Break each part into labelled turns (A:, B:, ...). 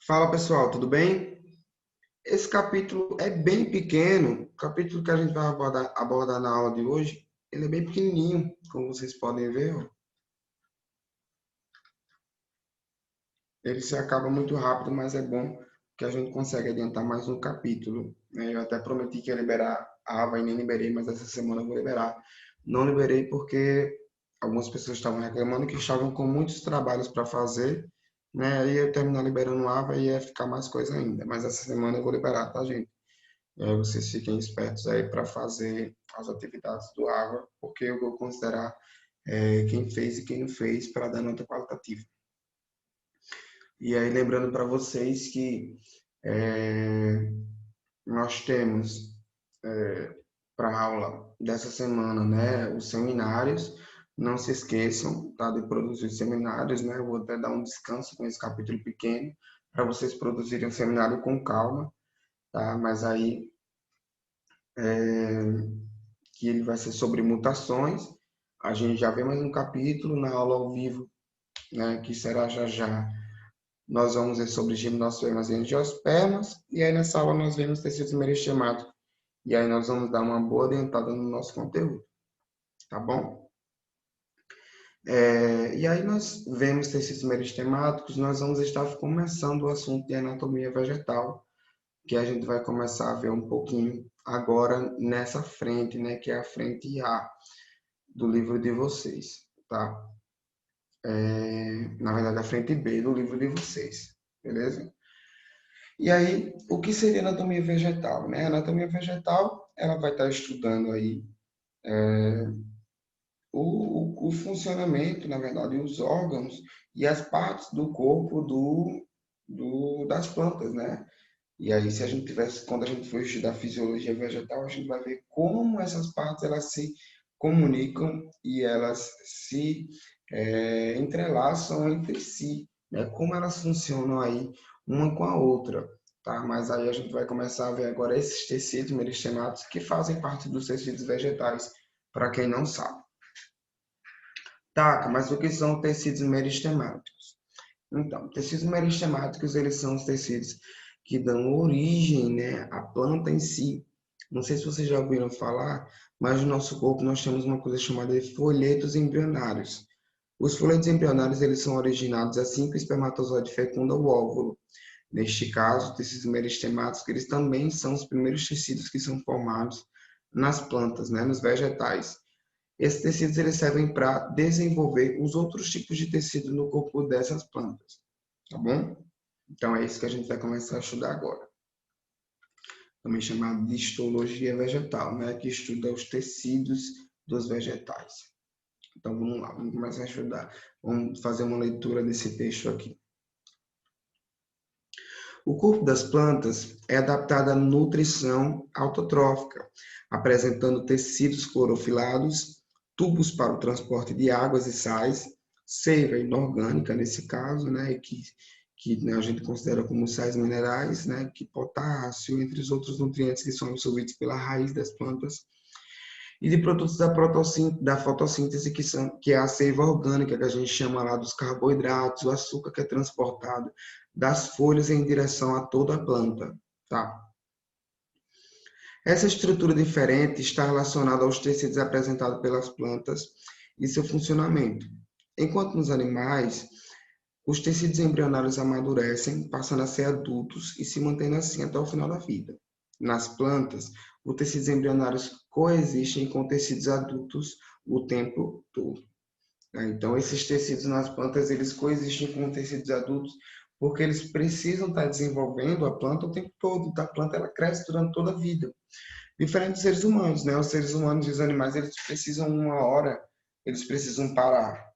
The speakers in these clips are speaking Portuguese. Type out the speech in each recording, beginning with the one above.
A: Fala pessoal, tudo bem? Esse capítulo é bem pequeno, o capítulo que a gente vai abordar na aula de hoje, ele é bem pequenininho, como vocês podem ver, ó. Ele se acaba muito rápido, mas é bom que a gente consegue adiantar mais um capítulo, né? Eu até prometi que ia liberar a aba e nem liberei, mas essa semana eu vou liberar. Não liberei porque algumas pessoas estavam reclamando que estavam com muitos trabalhos para fazer, né? Aí eu terminar liberando a aba e ia ficar mais coisa ainda, mas essa semana eu vou liberar, tá, gente? E aí vocês fiquem espertos aí para fazer as atividades do água, porque eu vou considerar quem fez e quem não fez para dar nota qualitativa. E aí lembrando para vocês que é, nós temos para a aula dessa semana, né, os seminários. Não se esqueçam, tá, de produzir os seminários, né? Eu vou até dar um descanso com esse capítulo pequeno para vocês produzirem o seminário com calma, tá? Mas aí que ele vai ser sobre mutações. A gente já vê mais um capítulo na aula ao vivo, né, que será já já. Nós vamos ver sobre gimnospermas e angiospermas, e aí nessa aula nós vemos tecidos meristemados. E aí nós vamos dar uma boa adiantada no nosso conteúdo, tá bom? E aí nós vemos tecidos meristemáticos, nós vamos estar começando o assunto de anatomia vegetal, que a gente vai começar a ver um pouquinho agora nessa frente, né, que é a frente A do livro de vocês, tá? Na verdade, a frente B do livro de vocês, beleza? E aí, o que seria anatomia vegetal, né? A anatomia vegetal, ela vai estar estudando aí o funcionamento, na verdade, os órgãos e as partes do corpo das plantas, né? E aí, se a gente tivesse, quando a gente for estudar fisiologia vegetal, a gente vai ver como essas partes elas se comunicam e elas se entrelaçam entre si, né? Como elas funcionam aí uma com a outra, tá? Mas aí a gente vai começar a ver agora esses tecidos meristematos que fazem parte dos tecidos vegetais, para quem não sabe. Tá, mas o que são tecidos meristemáticos? Então, tecidos meristemáticos, eles são os tecidos que dão origem, né, à planta em si. Não sei se vocês já ouviram falar, mas no nosso corpo nós temos uma coisa chamada de folhetos embrionários. Os folhetos embrionários, eles são originados assim que o espermatozoide fecunda o óvulo. Neste caso, tecidos meristemáticos, eles também são os primeiros tecidos que são formados nas plantas, né, nos vegetais. Esses tecidos eles servem para desenvolver os outros tipos de tecido no corpo dessas plantas, tá bom? Então é isso que a gente vai começar a estudar agora. Também chamado de histologia vegetal, né? Que estuda os tecidos dos vegetais. Então vamos lá, vamos começar a estudar. Vamos fazer uma leitura desse texto aqui. O corpo das plantas é adaptado à nutrição autotrófica, apresentando tecidos clorofilados, tubos para o transporte de águas e sais, seiva inorgânica nesse caso, né, que a gente considera como sais minerais, né, que potássio, entre os outros nutrientes que são absorvidos pela raiz das plantas, e de produtos da fotossíntese, que é a seiva orgânica, que a gente chama lá dos carboidratos, o açúcar que é transportado das folhas em direção a toda a planta. Tá? Essa estrutura diferente está relacionada aos tecidos apresentados pelas plantas e seu funcionamento. Enquanto nos animais, os tecidos embrionários amadurecem, passando a ser adultos e se mantendo assim até o final da vida. Nas plantas, os tecidos embrionários coexistem com tecidos adultos o tempo todo. Então, esses tecidos nas plantas, eles coexistem com tecidos adultos porque eles precisam estar desenvolvendo a planta o tempo todo. A planta ela cresce durante toda a vida. Diferente dos seres humanos, né? Os seres humanos e os animais, eles precisam uma hora, eles precisam parar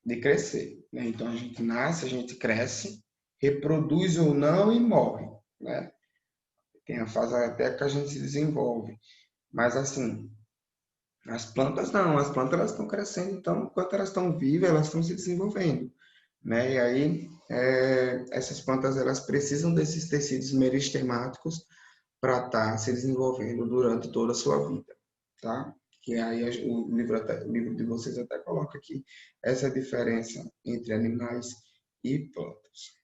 A: de crescer, né? Então a gente nasce, a gente cresce, reproduz ou não e morre, né? Tem a fase até que a gente se desenvolve. Mas assim, as plantas não, as plantas elas estão crescendo, então enquanto elas estão vivas, elas estão se desenvolvendo, né? E aí essas plantas elas precisam desses tecidos meristemáticos para estar se desenvolvendo durante toda a sua vida, tá? Que aí o livro de vocês até coloca aqui essa diferença entre animais e plantas.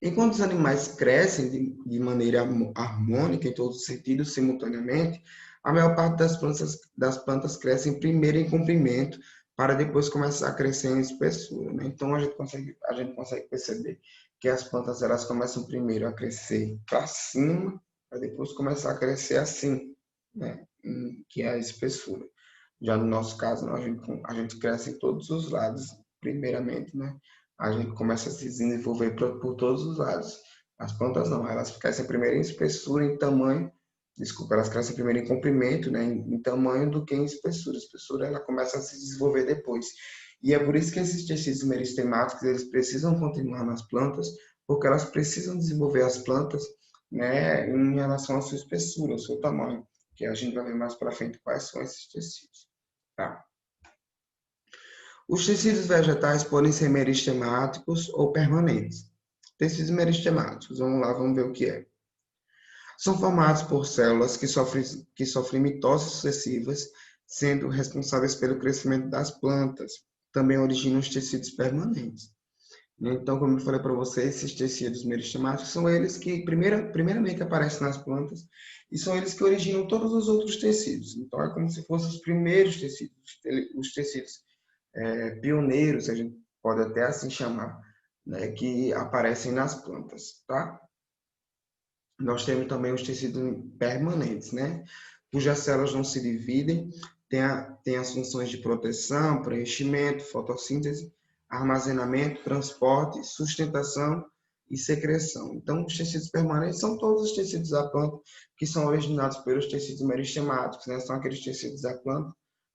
A: Enquanto os animais crescem de maneira harmônica, em todos os sentidos, simultaneamente, a maior parte das plantas crescem primeiro em comprimento, para depois começar a crescer em espessura, né? Então, a gente consegue perceber que as plantas elas começam primeiro a crescer para cima, para depois começar a crescer assim, né? Que é a espessura. Já no nosso caso, a gente cresce em todos os lados, primeiramente, né? A gente começa a se desenvolver por todos os lados. As plantas não, elas crescem primeiro em espessura, em tamanho, desculpa, elas crescem primeiro em comprimento, né, em tamanho do que em espessura. A espessura ela começa a se desenvolver depois. E é por isso que esses tecidos meristemáticos, eles precisam continuar nas plantas, porque elas precisam desenvolver as plantas, né, em relação à sua espessura, ao seu tamanho, que a gente vai ver mais para frente quais são esses tecidos. Tá? Os tecidos vegetais podem ser meristemáticos ou permanentes. Tecidos meristemáticos, vamos lá, vamos ver o que é. São formados por células que sofrem mitoses sucessivas, sendo responsáveis pelo crescimento das plantas. Também originam os tecidos permanentes. Então, como eu falei para vocês, esses tecidos meristemáticos são eles que primeiramente aparecem nas plantas e são eles que originam todos os outros tecidos. Então, é como se fossem os primeiros tecidos, os tecidos pioneiros, a gente pode até assim chamar, né, que aparecem nas plantas, tá? Nós temos também os tecidos permanentes, né, cujas células não se dividem, tem as funções de proteção, preenchimento, fotossíntese, armazenamento, transporte, sustentação e secreção. Então, os tecidos permanentes são todos os tecidos da planta que são originados pelos tecidos meristemáticos, né? São aqueles tecidos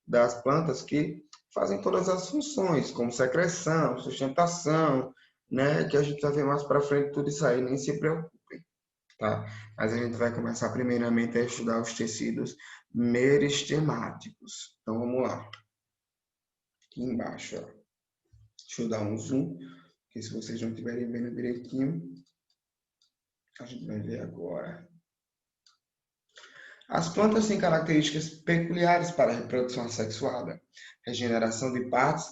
A: das plantas que fazem todas as funções, como secreção, sustentação, né? Que a gente vai ver mais para frente tudo isso aí, nem se preocupem, tá? Mas a gente vai começar primeiramente a estudar os tecidos meristemáticos. Então vamos lá. Aqui embaixo, ó. Deixa eu dar um zoom, porque se vocês não estiverem vendo direitinho, a gente vai ver agora. As plantas têm características peculiares para a reprodução assexuada, regeneração de partes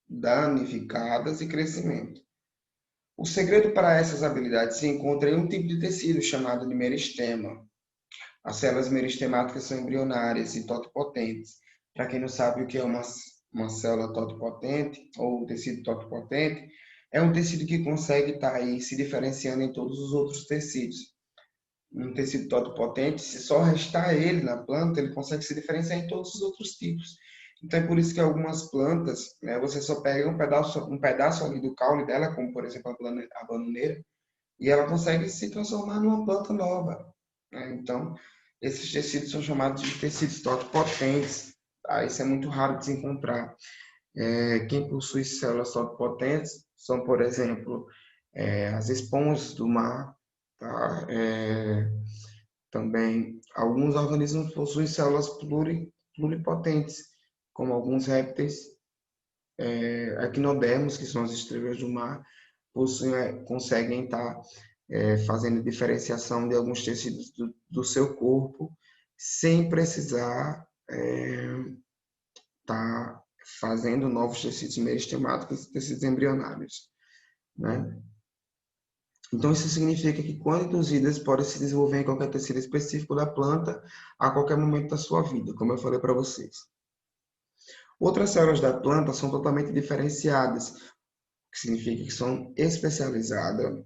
A: danificadas e crescimento. O segredo para essas habilidades se encontra em um tipo de tecido chamado de meristema. As células meristemáticas são embrionárias e totipotentes. Para quem não sabe o que é uma célula totipotente ou tecido totipotente, é um tecido que consegue estar aí se diferenciando em todos os outros tecidos. Um tecido totipotente, se só restar ele na planta, ele consegue se diferenciar em todos os outros tipos. Então é por isso que algumas plantas, né, você só pega um pedaço ali do caule dela, como por exemplo a bananeira, e ela consegue se transformar numa planta nova, né? Então, esses tecidos são chamados de tecidos totipotentes. Tá? Isso é muito raro de se encontrar. Quem possui células totipotentes são, por exemplo, as esponjas do mar, tá? Também, alguns organismos possuem células pluripotentes, como alguns répteis, equinodermos, que são as estrelas do mar, conseguem estar fazendo diferenciação de alguns tecidos do seu corpo, sem precisar estar fazendo novos tecidos meristemáticos e tecidos embrionários, né? Então, isso significa que, quando induzidas, podem se desenvolver em qualquer tecido específico da planta a qualquer momento da sua vida, como eu falei para vocês. Outras células da planta são totalmente diferenciadas, que significa que são especializadas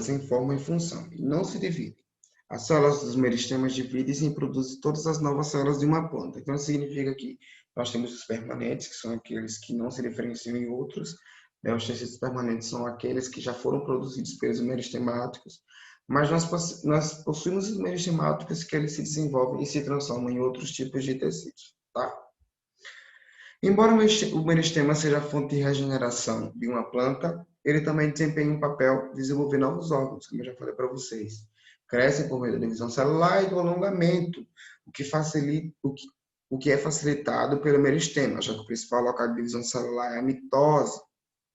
A: em forma e função, e não se dividem. As células dos meristemas dividem-se e produzem todas as novas células de uma planta. Então, significa que nós temos os permanentes, que são aqueles que não se diferenciam em outros, né? Os tecidos permanentes são aqueles que já foram produzidos pelos meristemáticos, mas nós possuímos os meristemáticos que eles se desenvolvem e se transformam em outros tipos de tecidos, tá? Embora o meristema seja a fonte de regeneração de uma planta, ele também desempenha um papel de desenvolver novos órgãos, como eu já falei para vocês. Crescem por meio da divisão celular e do alongamento, o que é facilitado pelo meristema, já que o principal local de divisão celular é a mitose,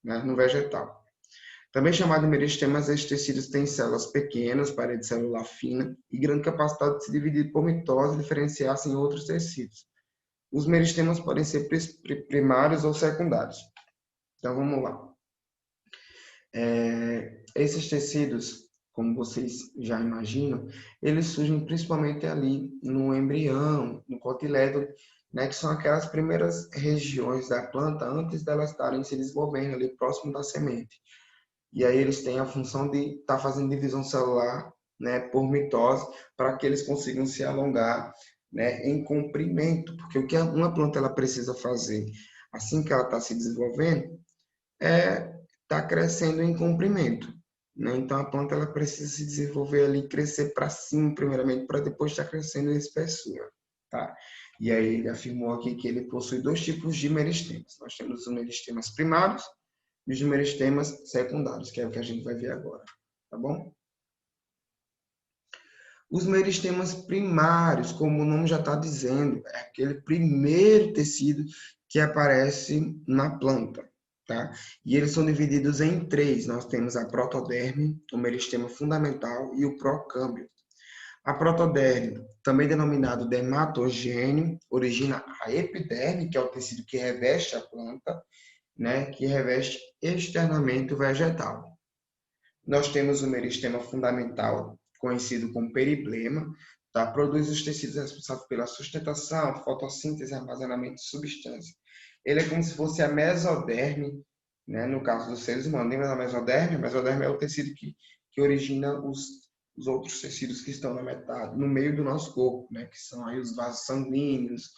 A: né, no vegetal. Também chamado de meristemas, estes tecidos têm células pequenas, parede celular fina e grande capacidade de se dividir por mitose e diferenciar-se em outros tecidos. Os meristemas podem ser primários ou secundários. Então, vamos lá. esses tecidos, como vocês já imaginam, eles surgem principalmente ali no embrião, no cotilédone, né, que são aquelas primeiras regiões da planta antes delas estarem se desenvolvendo ali próximo da semente. E aí eles têm a função de estar fazendo divisão celular, né, por mitose, para que eles consigam se alongar, né, em comprimento, porque o que uma planta ela precisa fazer assim que ela está se desenvolvendo é estar crescendo em comprimento, né? Então a planta ela precisa se desenvolver ali, crescer para cima primeiramente, para depois estar crescendo em espessura, tá? E aí ele afirmou aqui que ele possui dois tipos de meristemas. Nós temos os meristemas primários e os meristemas secundários, que é o que a gente vai ver agora, tá bom? Os meristemas primários, como o nome já está dizendo, é aquele primeiro tecido que aparece na planta, tá? E eles são divididos em três. Nós temos a protoderme, o meristema fundamental e o procâmbio. A protoderme, também denominado dermatogênio, origina a epiderme, que é o tecido que reveste a planta, né, que reveste externamente o vegetal. Nós temos o meristema fundamental, conhecido como periblema, tá? Produz os tecidos responsáveis pela sustentação, fotossíntese e armazenamento de substância. Ele é como se fosse a mesoderme, né? No caso dos seres humanos. Lembra da mesoderme? A mesoderme é o tecido que origina os outros tecidos que estão na metade, no meio do nosso corpo, né? Que são aí os vasos sanguíneos,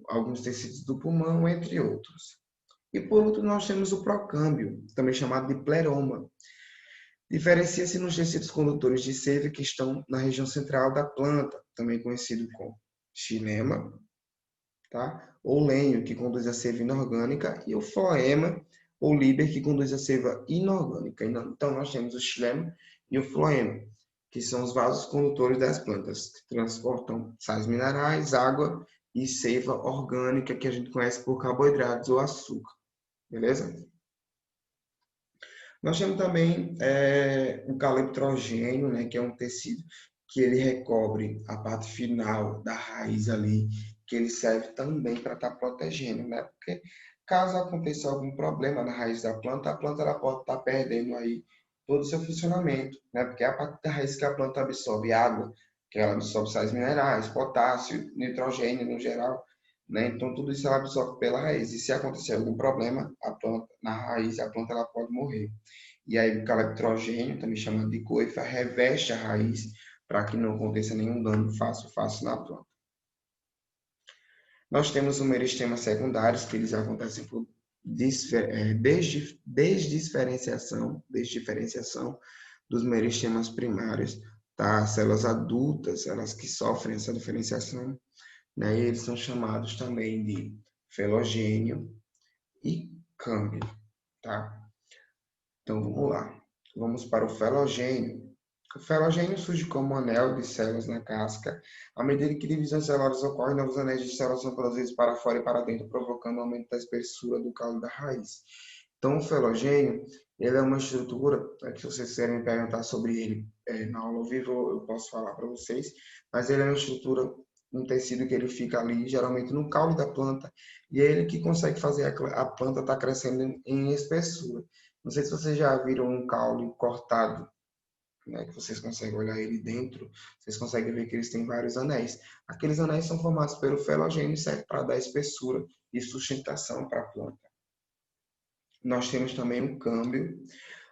A: alguns tecidos do pulmão, entre outros. E por último, nós temos o procâmbio, também chamado de pleroma. Diferencia-se nos tecidos condutores de seiva que estão na região central da planta, também conhecido como xilema, tá? Ou lenho, que conduz a seiva inorgânica, e o floema, ou líber, que conduz a seiva inorgânica. Então, nós temos o xilema e o floema, que são os vasos condutores das plantas, que transportam sais minerais, água e seiva orgânica, que a gente conhece por carboidratos ou açúcar. Beleza? Nós temos também o caleptrogênio, né, que é um tecido que ele recobre a parte final da raiz ali, que ele serve também para estar protegendo, né? Porque caso aconteça algum problema na raiz da planta, a planta ela pode estar perdendo aí todo o seu funcionamento, né? Porque é a parte da raiz que a planta absorve água, que ela absorve sais minerais, potássio, nitrogênio no geral, né? Então tudo isso ela absorve pela raiz. E se acontecer algum problema, a planta na raiz, a planta ela pode morrer. E aí o caleptrogênio, também chamado de coifa, reveste a raiz para que não aconteça nenhum dano fácil na planta. Nós temos os meristemas secundários, que eles acontecem por desdiferenciação dos meristemas primários, tá? Células adultas, elas que sofrem essa diferenciação, né? E eles são chamados também de felogênio e câmbio, tá? Então vamos lá. Vamos para o felogênio. O felogênio surge como um anel de células na casca. À medida que divisões celulares ocorrem, novos anéis de células são produzidos para fora e para dentro, provocando um aumento da espessura do caule da raiz. Então, o felogênio, ele é uma estrutura, que vocês quiserem me perguntar sobre ele na aula ao vivo, eu posso falar para vocês, mas ele é uma estrutura, um tecido que ele fica ali, geralmente no caule da planta, e é ele que consegue fazer a planta estar crescendo em espessura. Não sei se vocês já viram um caule cortado, né, que vocês conseguem olhar ele dentro, vocês conseguem ver que eles têm vários anéis. Aqueles anéis são formados pelo felogênio e servem para dar espessura e sustentação para a planta. Nós temos também o câmbio.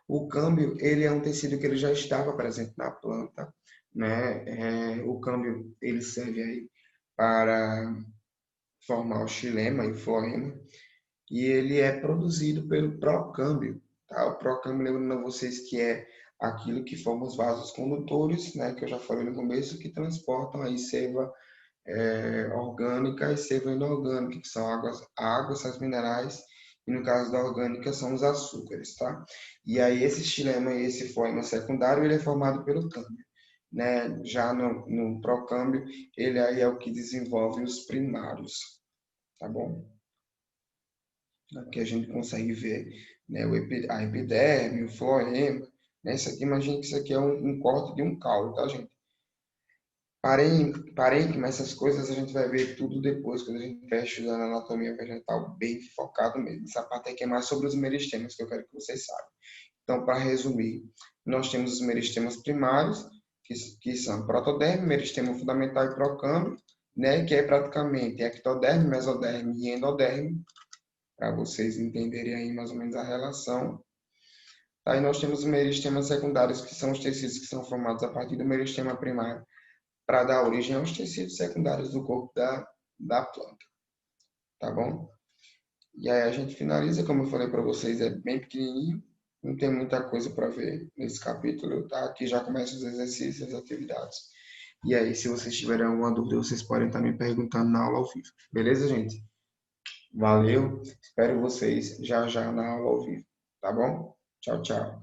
A: O câmbio, ele é um tecido que ele já estava presente na planta, né? O câmbio, ele serve aí para formar o xilema e o floema, e ele é produzido pelo procâmbio, tá? O procâmbio, lembrando a vocês que é aquilo que forma os vasos condutores, né? Que eu já falei no começo, que transportam aí seiva orgânica e seiva inorgânica, que são águas, sais minerais, e no caso da orgânica são os açúcares, tá? E aí esse xilema e esse floema secundário, ele é formado pelo câmbio, né? Já no procâmbio, ele aí é o que desenvolve os primários, tá bom? Aqui a gente consegue ver, né, a epiderme, o floema, né? Isso aqui, imagina que isso aqui é um corte de um caule, tá, gente? Parênquima, essas coisas a gente vai ver tudo depois, quando a gente estiver estudando anatomia vegetal bem focado mesmo. Essa parte aqui é mais sobre os meristemas, que eu quero que vocês saibam. Então, para resumir, nós temos os meristemas primários, que são protoderme, meristema fundamental e procâmbio, né, que é praticamente ectoderme, mesoderme e endoderme, para vocês entenderem aí mais ou menos a relação. Aí nós temos os meristemas secundários, que são os tecidos que são formados a partir do meristema primário, para dar origem aos tecidos secundários do corpo da planta, tá bom? E aí a gente finaliza, como eu falei para vocês, é bem pequenininho, não tem muita coisa para ver nesse capítulo, tá? Aqui já começam os exercícios, as atividades. E aí, se vocês tiverem alguma dúvida, vocês podem estar me perguntando na aula ao vivo. Beleza, gente? Valeu, espero vocês já já na aula ao vivo, tá bom? Tchau, tchau.